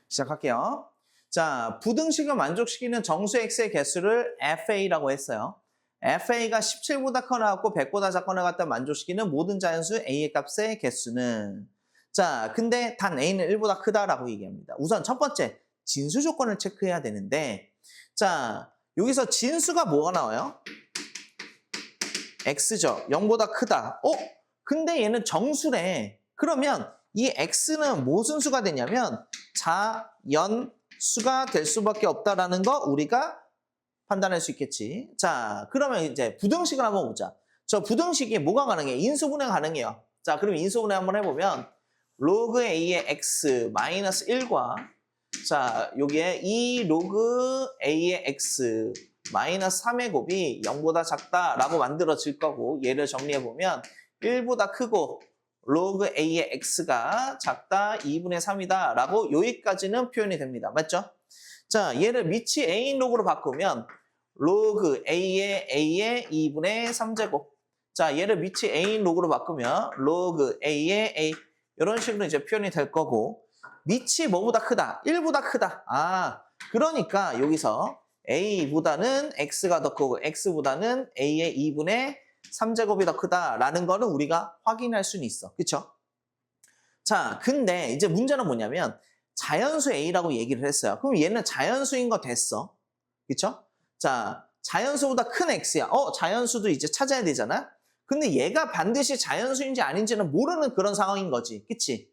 시작할게요. 자, 부등식을 만족시키는 정수 x의 개수를 fa라고 했어요. fa가 17보다 커나갔고 100보다 작거나 같다 만족시키는 모든 자연수 a의 값의 개수는 자, 근데 단 a는 1보다 크다라고 얘기합니다. 우선 첫 번째, 진수 조건을 체크해야 되는데 자, 여기서 진수가 뭐가 나와요? x죠. 0보다 크다. 근데 얘는 정수래. 그러면 이 x는 무슨 수가 되냐면 자연수가 될 수밖에 없다라는 거 우리가 판단할 수 있겠지. 자, 그러면 이제 부등식을 한번 보자. 저 부등식이 뭐가 가능해? 인수분해 가능해요. 자, 그럼 인수분해 한번 해보면 로그 a의 x 마이너스 1과 자, 여기에 2 로그 a의 x 마이너스 3의 곱이 0보다 작다라고 만들어질 거고 얘를 정리해보면 1보다 크고 로그 a의 x가 작다 2분의 3이다 라고 여기까지는 표현이 됩니다. 맞죠? 자, 얘를 밑이 a인 로그로 바꾸면 로그 a의 2분의 3제곱 자, 얘를 밑이 a인 로그로 바꾸면 로그 a의 a 이런 식으로 이제 표현이 될 거고 밑이 뭐보다 크다? 1보다 크다. 아, 그러니까 여기서 a보다는 x가 더 크고 x보다는 a의 2분의 3제곱이 더 크다라는 거는 우리가 확인할 수는 있어. 그쵸? 자, 근데 이제 문제는 뭐냐면 자연수 a라고 얘기를 했어요. 그럼 얘는 자연수인 거 됐어. 그쵸? 자, 자연수보다 큰 x야. 자연수도 이제 찾아야 되잖아? 근데 얘가 반드시 자연수인지 아닌지는 모르는 그런 상황인 거지. 그치?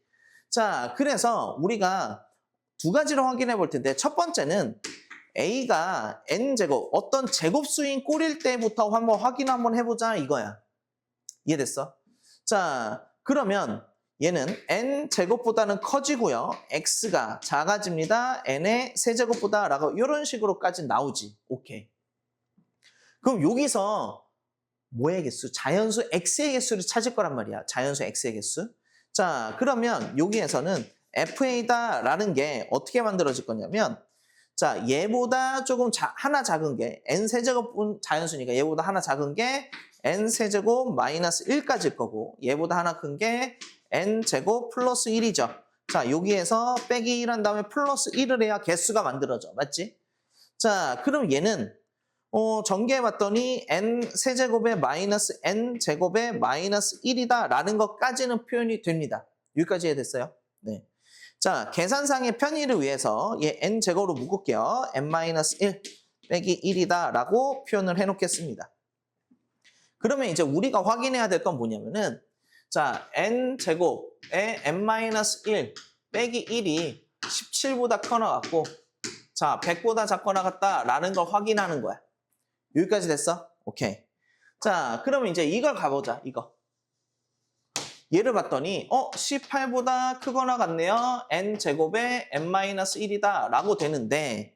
자, 그래서 우리가 두 가지로 확인해 볼 텐데 첫 번째는 a가 n제곱 어떤 제곱수인 꼴일 때부터 한번 확인 한번 해보자 이거야. 이해됐어? 자, 그러면 얘는 n제곱보다는 커지고요. x가 작아집니다. n의 세제곱보다 라고 이런 식으로까지 나오지. 오케이. 그럼 여기서 뭐의 개수? 자연수 x의 개수를 찾을 거란 말이야. 자연수 x의 개수. 자, 그러면 여기에서는 fa다라는 게 어떻게 만들어질 거냐면 자, 얘보다 조금 하나 작은 게 n세제곱 자연수니까 얘보다 하나 작은 게 n세제곱 마이너스 1까지일 거고 얘보다 하나 큰 게 n제곱 플러스 1이죠. 자, 여기에서 빼기 1 한 다음에 플러스 1을 해야 개수가 만들어져. 맞지? 자, 그럼 얘는 전개해봤더니 n세제곱에 마이너스 n제곱에 마이너스 1이다 라는 것까지는 표현이 됩니다. 여기까지 이해됐어요? 네. 자, 계산상의 편의를 위해서 얘 n제곱으로 묶을게요. n-1 빼기 1이다 라고 표현을 해놓겠습니다. 그러면 이제 우리가 확인해야 될 건 뭐냐면은 자, n제곱에 n-1 빼기 1이 17보다 커나갔고 자, 100보다 작거나 같다라는 걸 확인하는 거야. 여기까지 됐어? 오케이. 자, 그러면 이제 이걸 가보자. 이거. 얘를 봤더니 18보다 크거나 같네요. n제곱에 n-1이다 라고 되는데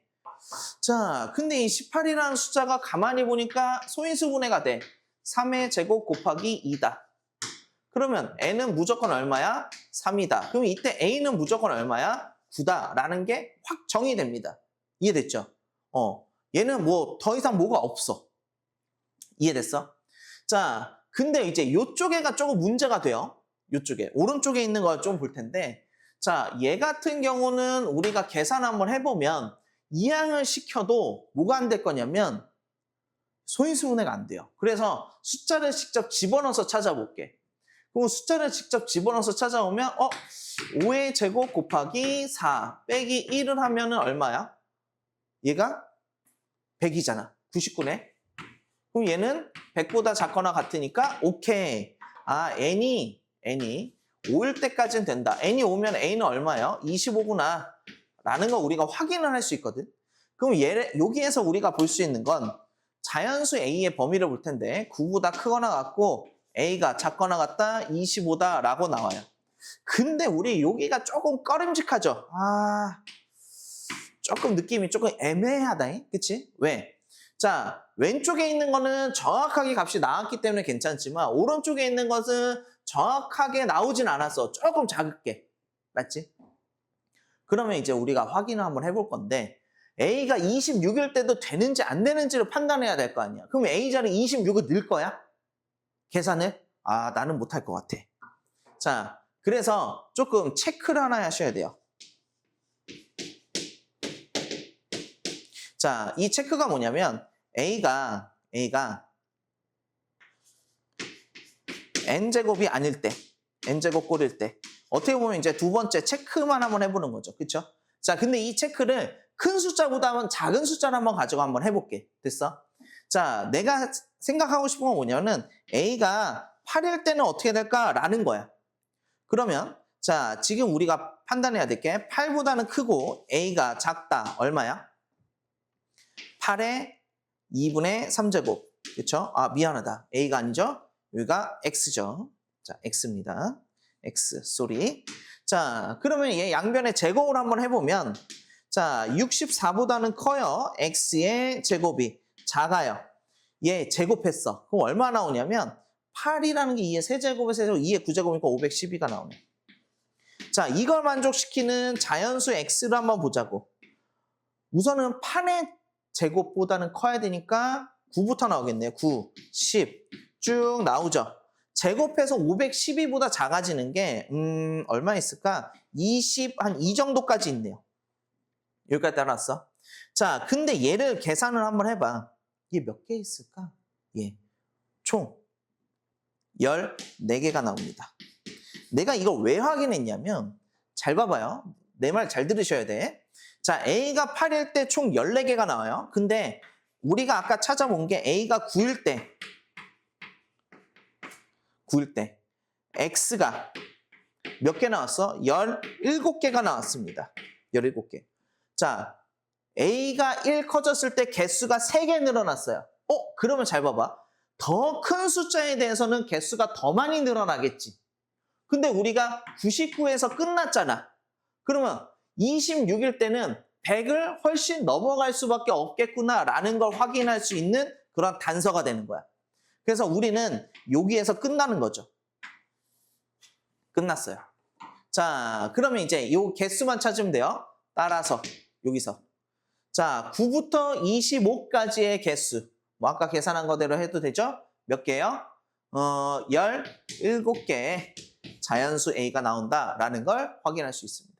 자, 근데 이 18이라는 숫자가 가만히 보니까 소인수분해가 돼. 3의 제곱 곱하기 2다. 그러면 n은 무조건 얼마야? 3이다. 그럼 이때 a는 무조건 얼마야? 9다 라는 게 확 정의됩니다. 이해됐죠? 얘는 뭐 더 이상 뭐가 없어. 이해됐어? 자, 근데 이제 이쪽에가 조금 문제가 돼요. 이쪽에. 오른쪽에 있는 거 좀 볼 텐데 자, 얘 같은 경우는 우리가 계산 한번 해보면 이항을 시켜도 뭐가 안 될 거냐면 소인수분해가 안 돼요. 그래서 숫자를 직접 집어넣어서 찾아볼게. 그럼 숫자를 직접 집어넣어서 찾아오면 5의 제곱 곱하기 4 빼기 1을 하면은 얼마야? 얘가 100이잖아. 99네. 그럼 얘는 100보다 작거나 같으니까 오케이. 아, n이 5일 때까지는 된다. n이 오면 a는 얼마예요? 25구나. 라는 거 우리가 확인을 할 수 있거든. 그럼 여기에서 우리가 볼 수 있는 건 자연수 a의 범위를 볼 텐데 9보다 크거나 같고 a가 작거나 같다 25다 라고 나와요. 근데 우리 여기가 조금 꺼림직하죠. 조금 느낌이 조금 애매하다. 그치? 왜? 자, 왼쪽에 있는 거는 정확하게 값이 나왔기 때문에 괜찮지만 오른쪽에 있는 것은 정확하게 나오진 않았어. 조금 작게. 맞지? 그러면 이제 우리가 확인을 한번 해볼 건데 A가 26일 때도 되는지 안 되는지를 판단해야 될 거 아니야. 그럼 A 자리 26을 넣을 거야? 계산을? 나는 못할 것 같아. 자, 그래서 조금 체크를 하나 하셔야 돼요. 자, 이 체크가 뭐냐면 A가 n제곱이 아닐 때, n제곱 꼴일 때 어떻게 보면 이제 두 번째 체크만 한번 해보는 거죠. 그쵸? 자, 근데 이 체크를 큰 숫자보다는 작은 숫자를 한번 가지고 한번 해볼게. 됐어? 자, 내가 생각하고 싶은 건 뭐냐면 A가 8일 때는 어떻게 될까라는 거야. 그러면 자, 지금 우리가 판단해야 될 게 8보다는 크고 A가 작다. 얼마야? 8의 2분의 3제곱. 그쵸? 아, 미안하다. A가 아니죠? 여기가 X죠. 자, X입니다. X, 쏘리. 자, 그러면 얘 양변의 제곱을 한번 해보면 자, 64보다는 커요. X의 제곱이 작아요. 얘 제곱했어. 그럼 얼마 나오냐면 8이라는 게 2의 세제곱의 세제곱, 2의 9제곱이니까 512가 나오네. 자, 이걸 만족시키는 자연수 X를 한번 보자고. 우선은 8의 제곱보다는 커야 되니까 9부터 나오겠네요. 9, 10 쭉 나오죠. 제곱해서 512보다 작아지는 게 얼마 있을까? 20, 한 이 정도까지 있네요. 여기까지 따라왔어. 자, 근데 얘를 계산을 한번 해봐. 얘 몇 개 있을까? 예, 총 14개가 나옵니다. 내가 이걸 왜 확인했냐면 잘 봐봐요. 내 말 잘 들으셔야 돼. 자, A가 8일 때 총 14개가 나와요. 근데 우리가 아까 찾아본 게 A가 9일 때 X가 몇 개 나왔어? 17개가 나왔습니다. 17개. 자, A가 1 커졌을 때 개수가 3개 늘어났어요. 그러면 잘 봐봐. 더 큰 숫자에 대해서는 개수가 더 많이 늘어나겠지. 근데 우리가 99에서 끝났잖아. 그러면 26일 때는 100을 훨씬 넘어갈 수밖에 없겠구나라는 걸 확인할 수 있는 그런 단서가 되는 거야. 그래서 우리는 여기에서 끝나는 거죠. 끝났어요. 자, 그러면 이제 이 개수만 찾으면 돼요. 따라서 여기서. 자, 9부터 25까지의 개수. 뭐 아까 계산한 거대로 해도 되죠? 몇 개요? 17개의 자연수 A가 나온다라는 걸 확인할 수 있습니다.